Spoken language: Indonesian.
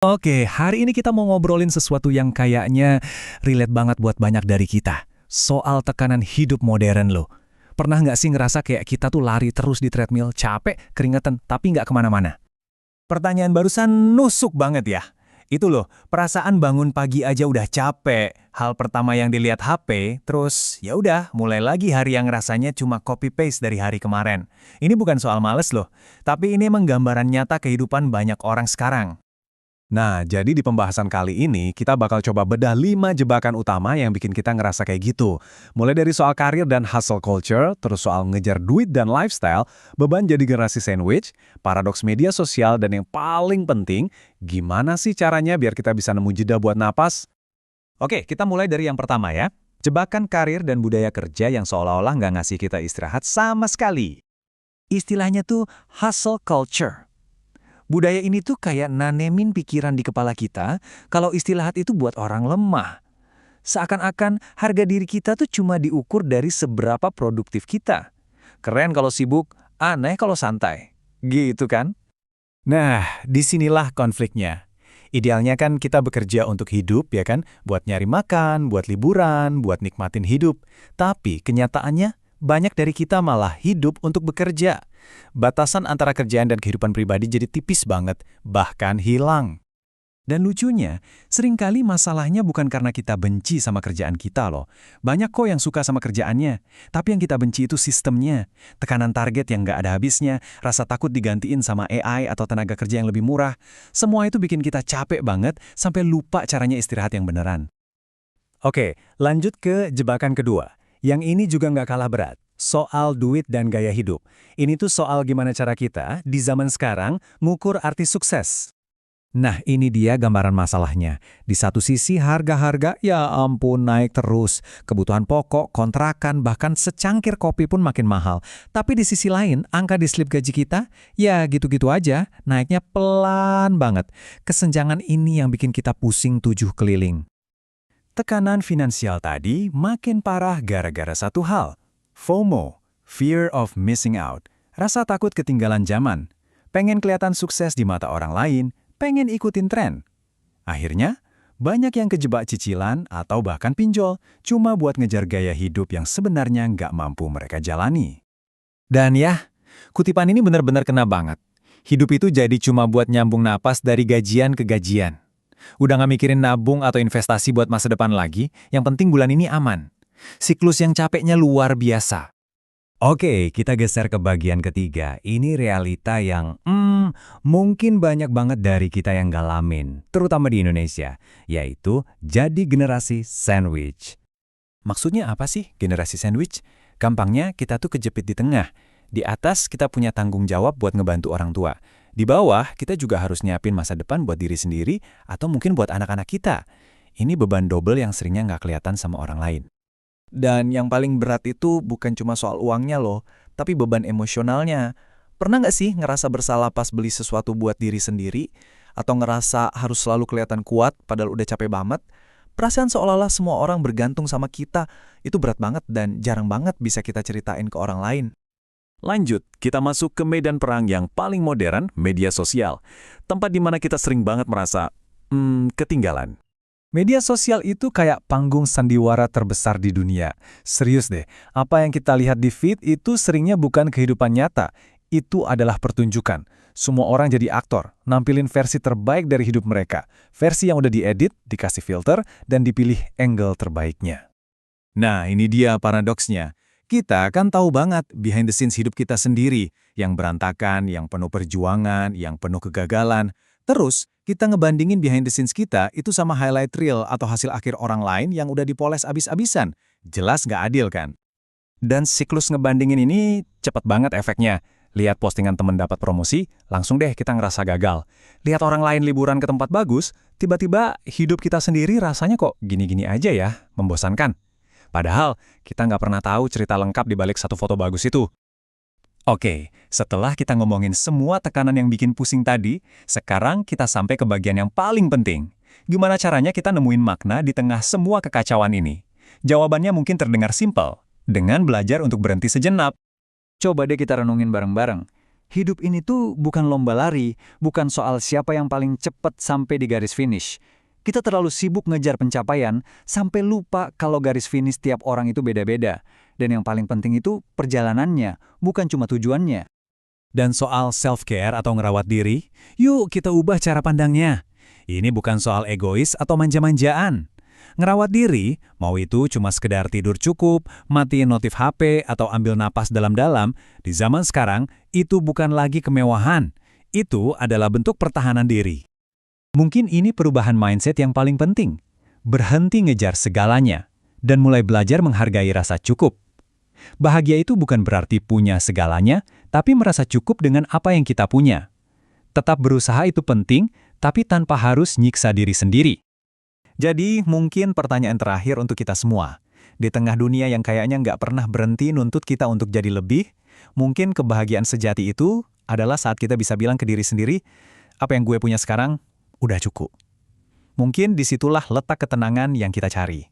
Oke, hari ini kita mau ngobrolin sesuatu yang kayaknya relate banget buat banyak dari kita. Soal tekanan hidup modern loh. Pernah nggak sih ngerasa kayak kita tuh lari terus di treadmill, capek, keringetan, tapi nggak kemana-mana? Pertanyaan barusan nusuk banget ya. Itu loh, perasaan bangun pagi aja udah capek. Hal pertama yang dilihat HP, terus ya udah mulai lagi hari yang rasanya cuma copy paste dari hari kemarin. Ini bukan soal males loh, tapi ini emang gambaran nyata kehidupan banyak orang sekarang. Nah, jadi di pembahasan kali ini kita bakal coba bedah 5 jebakan utama yang bikin kita ngerasa kayak gitu. Mulai dari soal karir dan hustle culture, terus soal ngejar duit dan lifestyle, beban jadi generasi sandwich, paradoks media sosial, dan yang paling penting, gimana sih caranya biar kita bisa nemu jeda buat napas? Oke, kita mulai dari yang pertama ya. Jebakan karir dan budaya kerja yang seolah-olah nggak ngasih kita istirahat sama sekali. Istilahnya tuh hustle culture. Budaya ini tuh kayak nanemin pikiran di kepala kita kalau istirahat itu buat orang lemah. Seakan-akan harga diri kita tuh cuma diukur dari seberapa produktif kita. Keren kalau sibuk, aneh kalau santai. Gitu kan? Nah, disinilah konfliknya. Idealnya kan kita bekerja untuk hidup, ya kan? Buat nyari makan, buat liburan, buat nikmatin hidup. Tapi kenyataannya, banyak dari kita malah hidup untuk bekerja. Batasan antara kerjaan dan kehidupan pribadi jadi tipis banget, bahkan hilang. Dan lucunya, seringkali masalahnya bukan karena kita benci sama kerjaan kita loh. Banyak kok yang suka sama kerjaannya, tapi yang kita benci itu sistemnya. Tekanan target yang nggak ada habisnya, rasa takut digantiin sama AI atau tenaga kerja yang lebih murah. Semua itu bikin kita capek banget sampai lupa caranya istirahat yang beneran. Oke, lanjut ke jebakan kedua. Yang ini juga nggak kalah berat. Soal duit dan gaya hidup. Ini tuh soal gimana cara kita, di zaman sekarang, ngukur arti sukses. Nah, ini dia gambaran masalahnya. Di satu sisi harga-harga, ya ampun naik terus. Kebutuhan pokok, kontrakan, bahkan secangkir kopi pun makin mahal. Tapi di sisi lain, angka di slip gaji kita, ya gitu-gitu aja, naiknya pelan banget. Kesenjangan ini yang bikin kita pusing 7 keliling. Tekanan finansial tadi makin parah gara-gara satu hal. FOMO, fear of missing out, rasa takut ketinggalan zaman, pengen kelihatan sukses di mata orang lain, pengen ikutin tren. Akhirnya, banyak yang kejebak cicilan atau bahkan pinjol, cuma buat ngejar gaya hidup yang sebenarnya nggak mampu mereka jalani. Dan ya, kutipan ini benar-benar kena banget. Hidup itu jadi cuma buat nyambung napas dari gajian ke gajian. Udah nggak mikirin nabung atau investasi buat masa depan lagi, yang penting bulan ini aman. Siklus yang capeknya luar biasa. Oke, kita geser ke bagian ketiga. Ini realita yang mungkin banyak banget dari kita yang ngalamin, terutama di Indonesia, yaitu jadi generasi sandwich. Maksudnya apa sih generasi sandwich? Gampangnya kita tuh kejepit di tengah. Di atas kita punya tanggung jawab buat ngebantu orang tua. Di bawah kita juga harus nyiapin masa depan buat diri sendiri atau mungkin buat anak-anak kita. Ini beban double yang seringnya nggak kelihatan sama orang lain. Dan yang paling berat itu bukan cuma soal uangnya loh, tapi beban emosionalnya. Pernah nggak sih ngerasa bersalah pas beli sesuatu buat diri sendiri? Atau ngerasa harus selalu kelihatan kuat padahal udah capek banget? Perasaan seolah-olah semua orang bergantung sama kita, itu berat banget dan jarang banget bisa kita ceritain ke orang lain. Lanjut, kita masuk ke medan perang yang paling modern, media sosial. Tempat di mana kita sering banget merasa, ketinggalan. Media sosial itu kayak panggung sandiwara terbesar di dunia. Serius deh, apa yang kita lihat di feed itu seringnya bukan kehidupan nyata. Itu adalah pertunjukan. Semua orang jadi aktor, nampilin versi terbaik dari hidup mereka. Versi yang udah diedit, dikasih filter, dan dipilih angle terbaiknya. Nah, ini dia paradoksnya. Kita kan tahu banget behind the scenes hidup kita sendiri, yang berantakan, yang penuh perjuangan, yang penuh kegagalan. Terus, kita ngebandingin behind the scenes kita itu sama highlight reel atau hasil akhir orang lain yang udah dipoles abis-abisan. Jelas nggak adil kan? Dan siklus ngebandingin ini cepet banget efeknya. Lihat postingan temen dapat promosi, langsung deh kita ngerasa gagal. Lihat orang lain liburan ke tempat bagus, tiba-tiba hidup kita sendiri rasanya kok gini-gini aja ya, membosankan. Padahal, kita nggak pernah tahu cerita lengkap di balik satu foto bagus itu. Oke, setelah kita ngomongin semua tekanan yang bikin pusing tadi, sekarang kita sampai ke bagian yang paling penting. Gimana caranya kita nemuin makna di tengah semua kekacauan ini? Jawabannya mungkin terdengar simpel, dengan belajar untuk berhenti sejenak. Coba deh kita renungin bareng-bareng. Hidup ini tuh bukan lomba lari, bukan soal siapa yang paling cepat sampai di garis finish. Kita terlalu sibuk ngejar pencapaian, sampai lupa kalau garis finish tiap orang itu beda-beda. Dan yang paling penting itu perjalanannya, bukan cuma tujuannya. Dan soal self-care atau ngerawat diri, yuk kita ubah cara pandangnya. Ini bukan soal egois atau manja-manjaan. Ngerawat diri, mau itu cuma sekedar tidur cukup, matiin notif HP, atau ambil napas dalam-dalam, di zaman sekarang itu bukan lagi kemewahan. Itu adalah bentuk pertahanan diri. Mungkin ini perubahan mindset yang paling penting. Berhenti ngejar segalanya, dan mulai belajar menghargai rasa cukup. Bahagia itu bukan berarti punya segalanya, tapi merasa cukup dengan apa yang kita punya. Tetap berusaha itu penting, tapi tanpa harus nyiksa diri sendiri. Jadi, mungkin pertanyaan terakhir untuk kita semua. Di tengah dunia yang kayaknya nggak pernah berhenti nuntut kita untuk jadi lebih, mungkin kebahagiaan sejati itu adalah saat kita bisa bilang ke diri sendiri, apa yang gue punya sekarang, udah cukup. Mungkin disitulah letak ketenangan yang kita cari.